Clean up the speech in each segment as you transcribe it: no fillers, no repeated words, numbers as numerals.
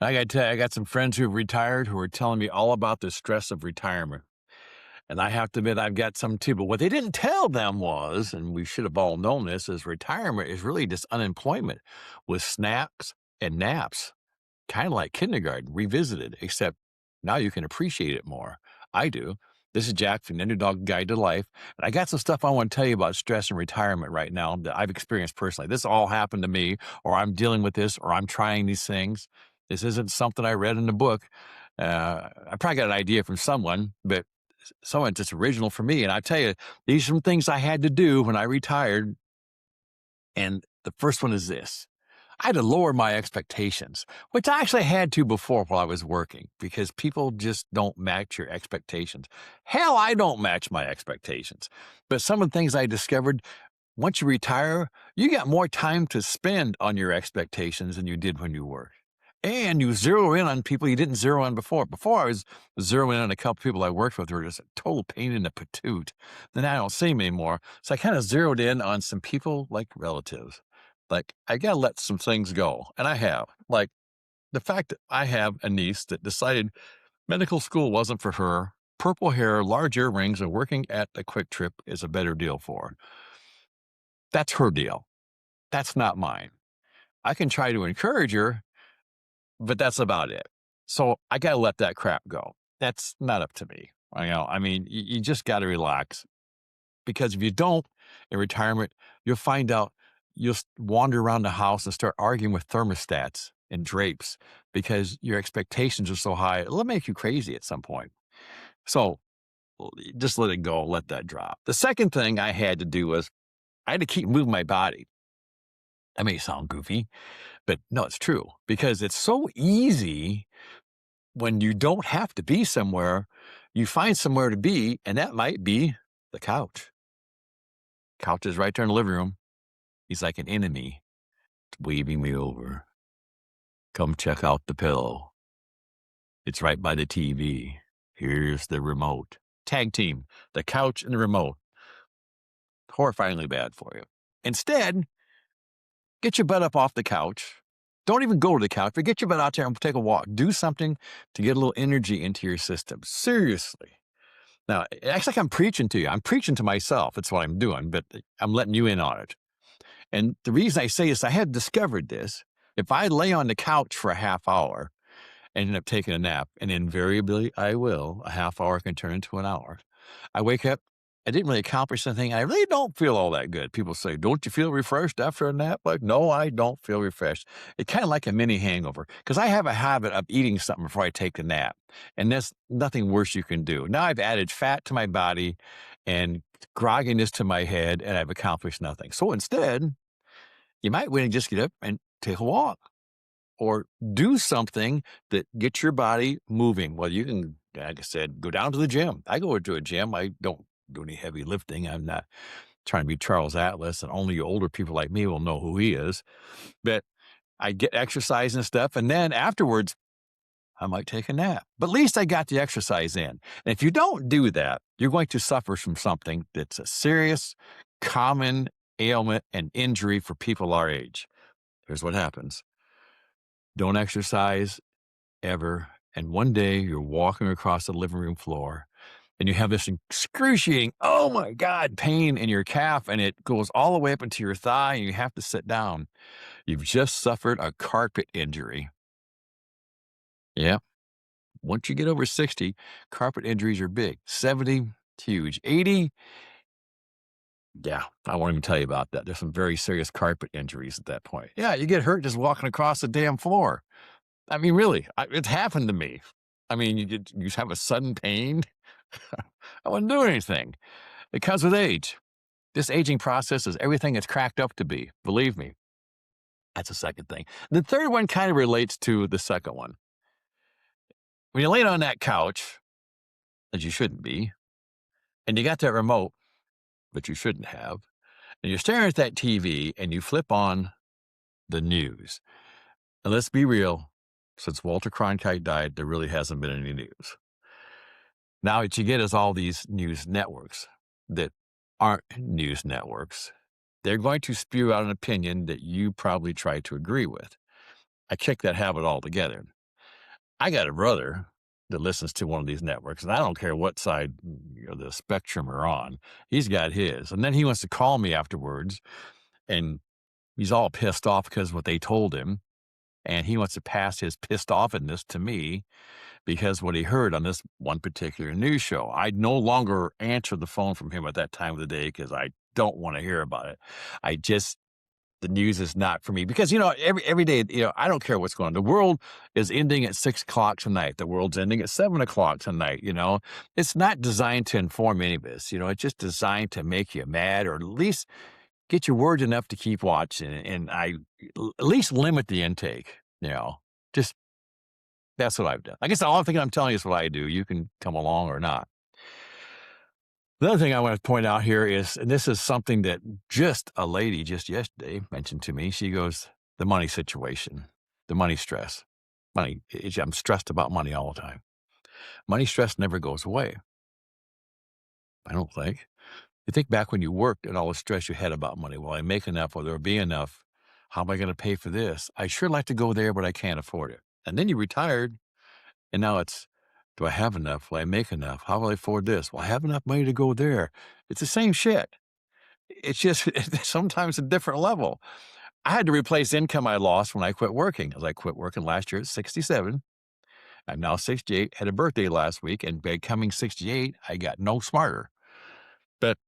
I got to tell you, I got some friends who've retired who are telling me all about the stress of retirement. And I have to admit, I've got some too. But what they didn't tell them was, and we should have all known this, is retirement is really just unemployment with snaps and naps, kind of like kindergarten revisited, except now you can appreciate it more. I do. This is Jack from the Underdog Guide to Life. And I got some stuff I want to tell you about stress and retirement right now that I've experienced personally. This all happened to me, or I'm dealing with this, or I'm trying these things. This isn't something I read in the book. I probably got an idea from someone, but someone just original for me. And I tell you, these are some things I had to do when I retired. And the first one is this. I had to lower my expectations, which I actually had to before while I was working because people just don't match your expectations. Hell, I don't match my expectations. But some of the things I discovered once you retire, you got more time to spend on your expectations than you did when you worked. And you zero in on people you didn't zero in before. Before I was zeroing in on a couple people I worked with who were just a total pain in the patoot. Then I don't see them anymore. So I kind of zeroed in on some people like relatives. Like, I got to let some things go. And I have. Like, the fact that I have a niece that decided medical school wasn't for her, purple hair, large earrings, and working at a Quick Trip is a better deal for her. That's her deal. That's not mine. I can try to encourage her, but that's about it. So I got to let that crap go. That's not up to me. I mean, you just got to relax because if you don't in retirement, you'll find out you'll wander around the house and start arguing with thermostats and drapes because your expectations are so high. It'll make you crazy at some point. So just let it go, let that drop. The second thing I had to do was I had to keep moving my body. That may sound goofy, but no, it's true because it's so easy when you don't have to be somewhere, you find somewhere to be, and that might be the couch. Couch is right there in the living room. He's like an enemy waving me over. Come check out the pillow. It's right by the TV. Here's the remote. Tag team, the couch and the remote. Horrifyingly bad for you. Instead, get your butt up off the couch. Don't even go to the couch, but get your butt out there and take a walk. Do something to get a little energy into your system. Seriously. Now, it acts like I'm preaching to you. I'm preaching to myself. That's what I'm doing, but I'm letting you in on it. And the reason I say this, I have discovered this. If I lay on the couch for a half hour and end up taking a nap, and invariably I will, a half hour can turn into an hour. I wake up, I didn't really accomplish anything. I really don't feel all that good. People say, don't you feel refreshed after a nap? Like, no, I don't feel refreshed. It's kind of like a mini hangover because I have a habit of eating something before I take the nap. And there's nothing worse you can do. Now I've added fat to my body and grogginess to my head, and I've accomplished nothing. So instead, you might want to just get up and take a walk or do something that gets your body moving. Well, you can, like I said, go down to the gym. I go to a gym. I don't do any heavy lifting. I'm not trying to be Charles Atlas, and only older people like me will know who he is. But I get exercise and stuff, and then afterwards, I might take a nap. But at least I got the exercise in. And if you don't do that, you're going to suffer from something that's a serious, common ailment and injury for people our age. Here's what happens. Don't exercise ever. And one day you're walking across the living room floor and you have this excruciating, oh my God, pain in your calf, and it goes all the way up into your thigh and you have to sit down. You've just suffered a carpet injury. Yeah. Once you get over 60, carpet injuries are big. 70, huge. 80, yeah, I won't even tell you about that. There's some very serious carpet injuries at that point. Yeah, you get hurt just walking across the damn floor. I mean, really, it's happened to me. I mean, you just have a sudden pain. I wouldn't do anything. It comes with age. This aging process is everything it's cracked up to be. Believe me. That's the second thing. The third one kind of relates to the second one. When you're laying on that couch, as you shouldn't be, and you got that remote, but you shouldn't have, and you're staring at that TV and you flip on the news. And let's be real, since Walter Cronkite died, there really hasn't been any news. Now what you get is all these news networks that aren't news networks. They're going to spew out an opinion that you probably try to agree with. I kick that habit altogether. I got a brother that listens to one of these networks, and I don't care what side of the spectrum we're on. He's got his. And then he wants to call me afterwards, and he's all pissed off because of what they told him. And he wants to pass his pissed offness to me because what he heard on this one particular news show. I no longer answer the phone from him at that time of the day because I don't want to hear about it. I just the news is not for me because every day I don't care what's going on. The world is ending at 6 o'clock tonight. The world's ending at 7 o'clock tonight. It's not designed to inform any of us. It's just designed to make you mad or at least get your word enough to keep watching. And I at least limit the intake. Just that's what I've done. I guess the only thing I'm telling you is what I do. You can come along or not. The other thing I want to point out here is, and this is something that just a lady just yesterday mentioned to me. She goes, the money situation, the money stress. I'm stressed about money all the time. Money stress never goes away. I don't think. You think back when you worked and all the stress you had about money. Will I make enough? Will there be enough? How am I going to pay for this? I sure like to go there, but I can't afford it. And then you retired, and now it's, do I have enough? Will I make enough? How will I afford this? Will I have enough money to go there? It's the same shit. It's just sometimes a different level. I had to replace income I lost when I quit working. As I quit working last year at 67. I'm now 68, had a birthday last week, and becoming 68, I got no smarter. But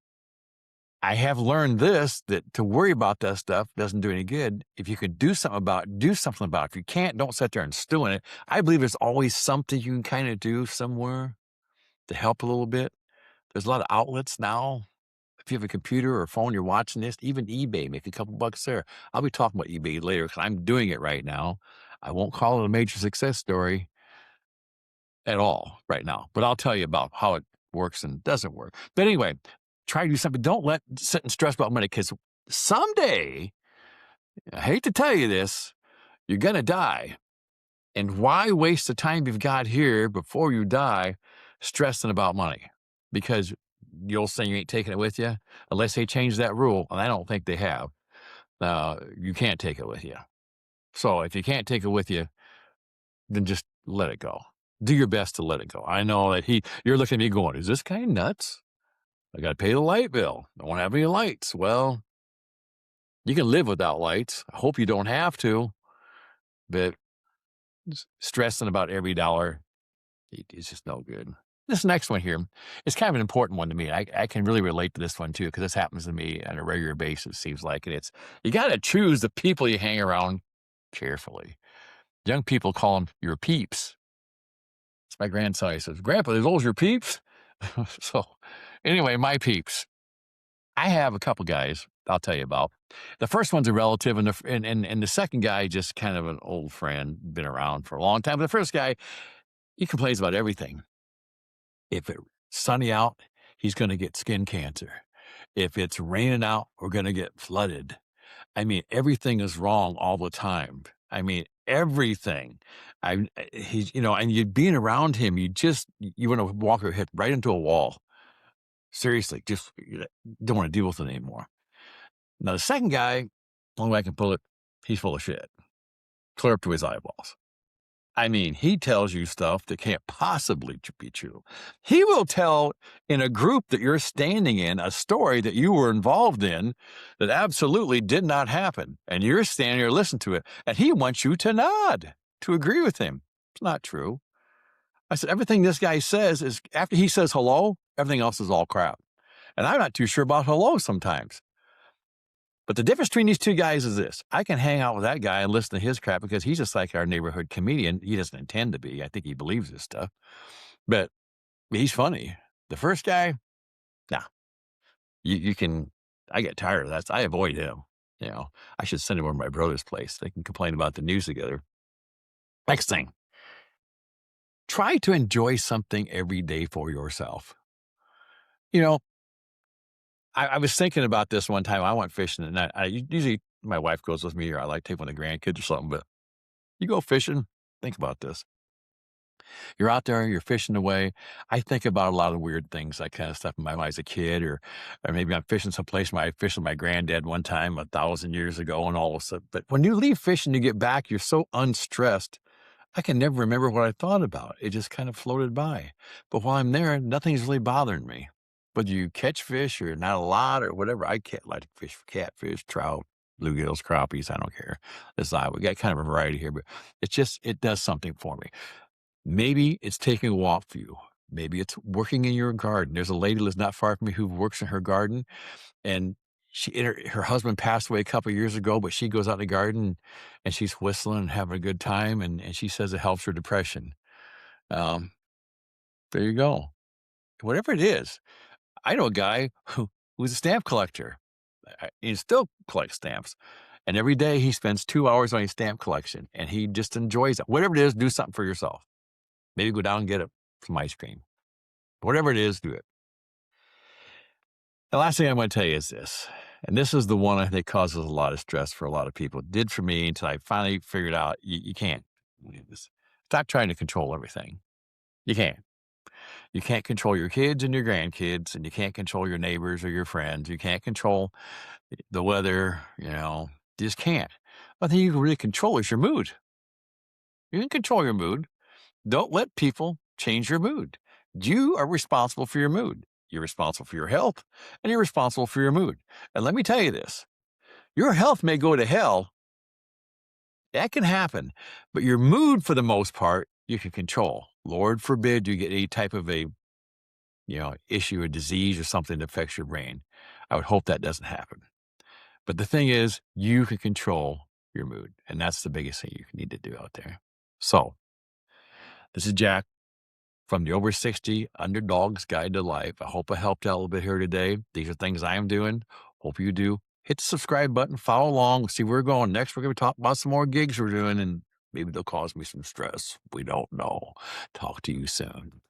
I have learned this, that to worry about that stuff doesn't do any good. If you could do something about it, do something about it. If you can't, don't sit there and stew in it. I believe there's always something you can kind of do somewhere to help a little bit. There's a lot of outlets now. If you have a computer or a phone, you're watching this, even eBay, make a couple bucks there. I'll be talking about eBay later because I'm doing it right now. I won't call it a major success story at all right now, but I'll tell you about how it works and doesn't work. But anyway, try to do something. Don't sit and stress about money because someday, I hate to tell you this, you're going to die. And why waste the time you've got here before you die stressing about money? Because the old saying, you ain't taking it with you unless they change that rule. And I don't think they have. You can't take it with you. So if you can't take it with you, then just let it go. Do your best to let it go. I know that you're looking at me going, is this guy nuts? I got to pay the light bill. I don't have any lights. Well, you can live without lights. I hope you don't have to. But stressing about every dollar is just no good. This next one here is kind of an important one to me. I can really relate to this one too, because this happens to me on a regular basis, seems like. And you got to choose the people you hang around carefully. Young people call them your peeps. It's my grandson. He says, Grandpa, are those your peeps? So anyway, my peeps. I have a couple guys I'll tell you about. The first one's a relative, and the second guy just kind of an old friend, been around for a long time. But the first guy, he complains about everything. If it's sunny out, he's going to get skin cancer. If it's raining out, we're going to get flooded. I mean, everything is wrong all the time. I mean, everything. He's, and you being around him, you want to walk your head right into a wall. Seriously, just don't want to deal with it anymore. Now, the second guy, only way I can pull it, he's full of shit. Clear up to his eyeballs. I mean, he tells you stuff that can't possibly be true. He will tell in a group that you're standing in a story that you were involved in that absolutely did not happen. And you're standing there listening to it. And he wants you to nod, to agree with him. It's not true. I said, everything this guy says is, after he says hello, everything else is all crap. And I'm not too sure about hello sometimes. But the difference between these two guys is this. I can hang out with that guy and listen to his crap because he's just like our neighborhood comedian. He doesn't intend to be. I think he believes this stuff. But he's funny. The first guy, nah. You can, I get tired of that. I avoid him. I should send him over to my brother's place. They can complain about the news together. Next thing. Try to enjoy something every day for yourself. I was thinking about this one time. I went fishing, and I usually, my wife goes with me, or I like to take one of the grandkids or something, but you go fishing, think about this. You're out there, you're fishing away. I think about a lot of weird things, that kind of stuff in my mind as a kid, or maybe I'm fishing someplace. I fished with my granddad one time 1,000 years ago and all of a sudden. But when you leave fishing, you get back, you're so unstressed I can never remember what I thought about. It just kind of floated by. But while I'm there, nothing's really bothering me. Whether you catch fish or not a lot or whatever, I like to fish for catfish, trout, bluegills, crappies. I don't care. We got kind of a variety here, but it does something for me. Maybe it's taking a walk for you. Maybe it's working in your garden. There's a lady who lives not far from me who works in her garden, and her husband passed away a couple of years ago, but she goes out in the garden and she's whistling and having a good time, and she says it helps her depression. Um, there you go. Whatever it is, I know a guy who's a stamp collector. He still collects stamps, and every day he spends 2 hours on his stamp collection, and he just enjoys it. Whatever it is, do something for yourself. Maybe go down and get some ice cream. Whatever it is, do it. The last thing I'm gonna tell you is this, and this is the one I think causes a lot of stress for a lot of people. It did for me until I finally figured out you can't. Stop trying to control everything. You can't. You can't control your kids and your grandkids, and you can't control your neighbors or your friends. You can't control the weather, you just can't. The thing you can really control is your mood. You can control your mood. Don't let people change your mood. You are responsible for your mood. You're responsible for your health, and you're responsible for your mood. And let me tell you this, your health may go to hell. That can happen. But your mood, for the most part, you can control. Lord forbid you get any type of a issue, a disease or something that affects your brain. I would hope that doesn't happen. But the thing is, you can control your mood. And that's the biggest thing you need to do out there. So, this is Jack from the Over 60 Underdog's Guide to Life. I hope I helped out a little bit here today. These are things I am doing. Hope you do. Hit the subscribe button, follow along, see where we're going. Next, we're going to talk about some more gigs we're doing, and maybe they'll cause me some stress. We don't know. Talk to you soon.